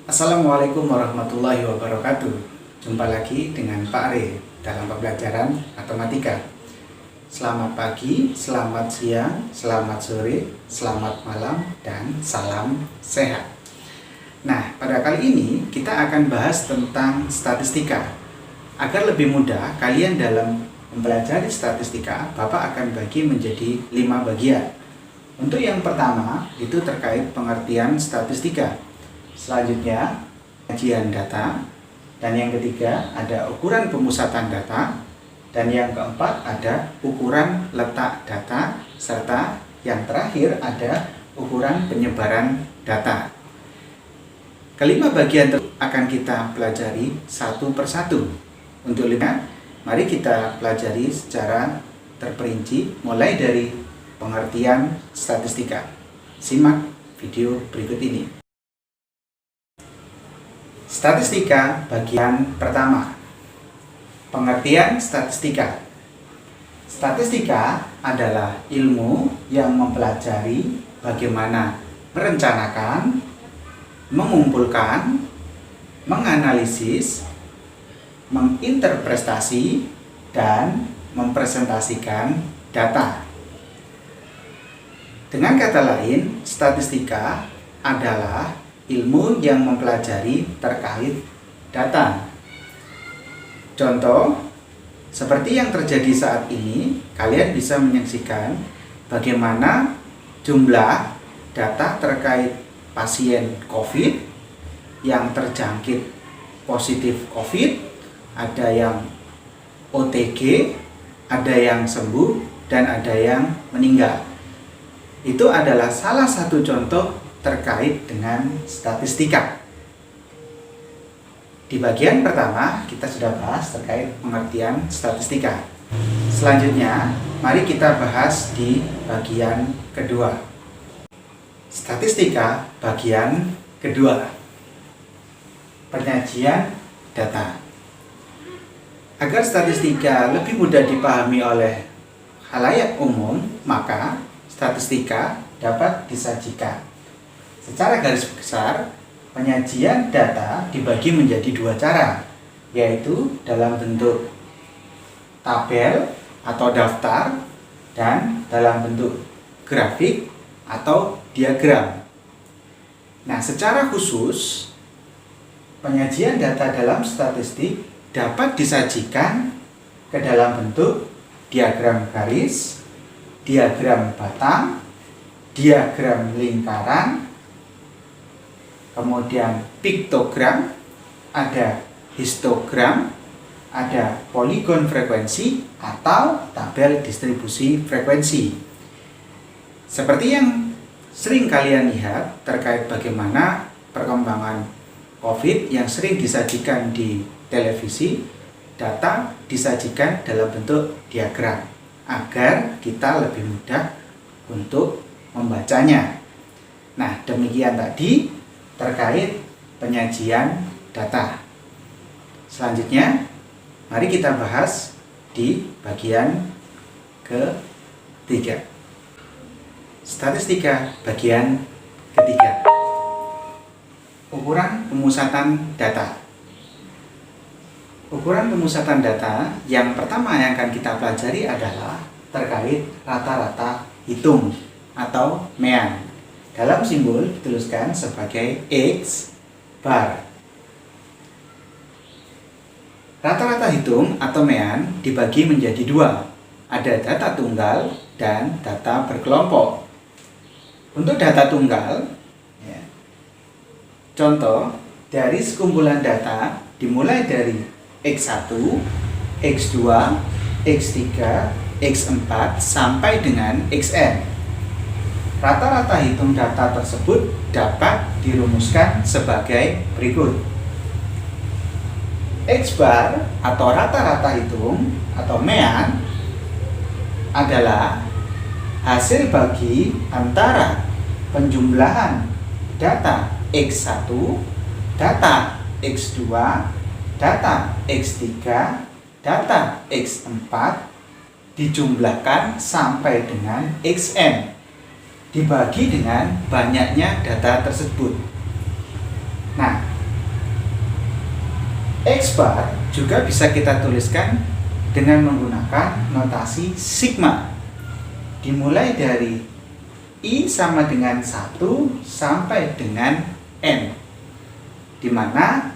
Assalamualaikum warahmatullahi wabarakatuh. Jumpa lagi dengan Pak Re dalam pembelajaran matematika. Selamat pagi, selamat siang, selamat sore, selamat malam, dan salam sehat. Nah, pada kali ini kita akan bahas tentang statistika. Agar lebih mudah kalian dalam mempelajari statistika, Bapak akan bagi menjadi 5 bagian. Untuk yang pertama, itu terkait pengertian statistika. Selanjutnya, kajian data. Dan yang ketiga, ada ukuran pemusatan data. Dan yang keempat, ada ukuran letak data. Serta yang terakhir, ada ukuran penyebaran data. Kelima bagian akan kita pelajari satu persatu. Untuk lima, mari kita pelajari secara terperinci, mulai dari pengertian statistika. Simak video berikut ini. Statistika bagian pertama. Pengertian statistika. Statistika adalah ilmu yang mempelajari bagaimana merencanakan, mengumpulkan, menganalisis, menginterpretasi, dan mempresentasikan data. Dengan kata lain, statistika adalah ilmu yang mempelajari terkait data. Contoh, seperti yang terjadi saat ini, kalian bisa menyaksikan bagaimana jumlah data terkait pasien COVID yang terjangkit positif COVID, ada yang OTG, ada yang sembuh, dan ada yang meninggal. Itu adalah salah satu contoh terkait dengan statistika. Di bagian pertama kita sudah bahas terkait pengertian statistika. Selanjutnya, mari kita bahas di bagian kedua. Statistika bagian kedua. Penyajian data. Agar statistika lebih mudah dipahami oleh khalayak umum, maka statistika dapat disajikan. Secara garis besar, penyajian data dibagi menjadi 2 cara, yaitu dalam bentuk tabel atau daftar dan dalam bentuk grafik atau diagram. Nah, secara khusus, penyajian data dalam statistik dapat disajikan ke dalam bentuk diagram garis, diagram batang, diagram lingkaran, kemudian piktogram, ada histogram, ada poligon frekuensi atau tabel distribusi frekuensi. Seperti yang sering kalian lihat terkait bagaimana perkembangan COVID yang sering disajikan di televisi, data disajikan dalam bentuk diagram agar kita lebih mudah untuk membacanya. Nah, demikian tadi terkait penyajian data. Selanjutnya, mari kita bahas di bagian ketiga. Statistika bagian ketiga. Ukuran pemusatan data. Ukuran pemusatan data yang pertama yang akan kita pelajari adalah terkait rata-rata hitung atau MEAN. Dalam simbol dituliskan sebagai X bar. Rata-rata hitung atau MEAN dibagi menjadi 2. Ada data tunggal dan data berkelompok. Untuk data tunggal, contoh dari sekumpulan data dimulai dari X1, X2, X3, X4 sampai dengan Xn. Rata-rata hitung data tersebut dapat dirumuskan sebagai berikut. X bar atau rata-rata hitung atau MEAN adalah hasil bagi antara penjumlahan data X1, data X2, data X3, data X4 dijumlahkan sampai dengan Xn. Dibagi dengan banyaknya data tersebut. Nah, X bar juga bisa kita tuliskan dengan menggunakan notasi sigma. Dimulai dari I sama dengan 1 sampai dengan N, di mana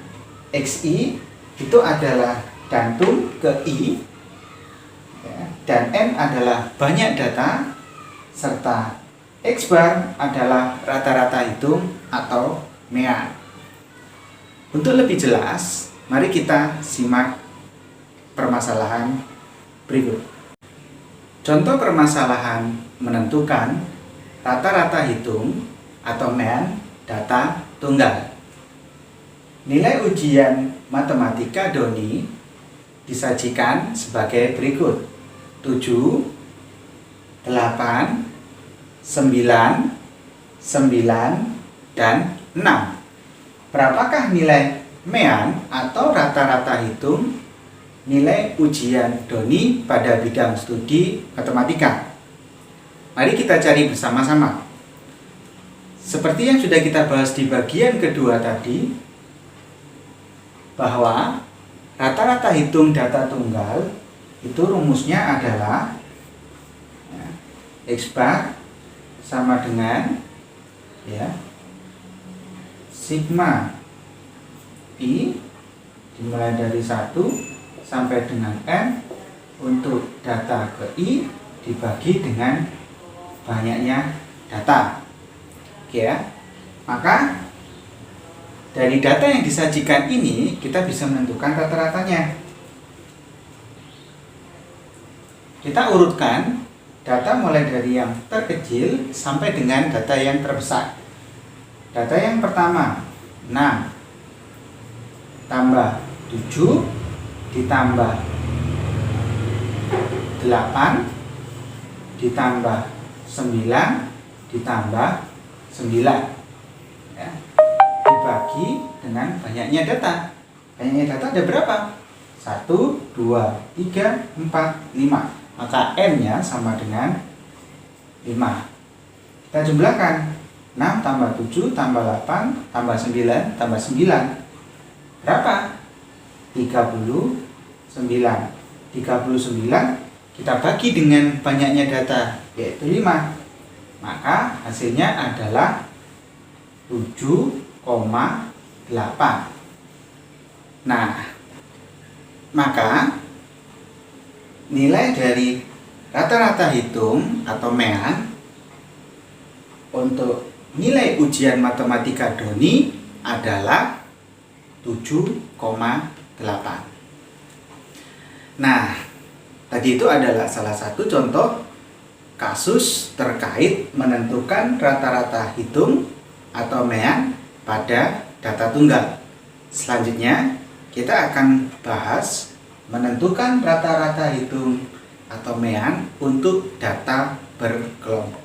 XI itu adalah gantung ke I, dan N adalah banyak data, serta X bar adalah rata-rata hitung atau mean. Untuk lebih jelas, mari kita simak permasalahan berikut. Contoh permasalahan menentukan rata-rata hitung atau mean data tunggal. Nilai ujian matematika Doni disajikan sebagai berikut: 7, 8, 9, 9, dan 6. Berapakah nilai mean atau rata-rata hitung nilai ujian Doni pada bidang studi matematika? Mari kita cari bersama-sama. Seperti yang sudah kita bahas di bagian kedua tadi, bahwa rata-rata hitung data tunggal itu rumusnya adalah X bar sama dengan sigma I dimulai dari 1 sampai dengan N untuk data ke I dibagi dengan banyaknya data. Oke ya. Maka dari data yang disajikan ini kita bisa menentukan rata-ratanya. Kita urutkan data mulai dari yang terkecil sampai dengan data yang terbesar. Data yang pertama 6 tambah 7 ditambah 8 ditambah 9 ditambah 9 ya, dibagi dengan banyaknya data. Banyaknya data ada berapa? 1, 2, 3, 4, 5. Maka N-nya sama dengan 5. Kita jumlahkan 6 tambah 7 tambah 8 tambah 9 tambah 9. Berapa? 39. 39 kita bagi dengan banyaknya data, yaitu 5. Maka hasilnya adalah 7,8. Nah, maka nilai dari rata-rata hitung atau mean untuk nilai ujian matematika Doni adalah 7,8. Nah, tadi itu adalah salah satu contoh kasus terkait menentukan rata-rata hitung atau mean pada data tunggal. Selanjutnya, kita akan bahas menentukan rata-rata hitung atau mean untuk data berkelompok.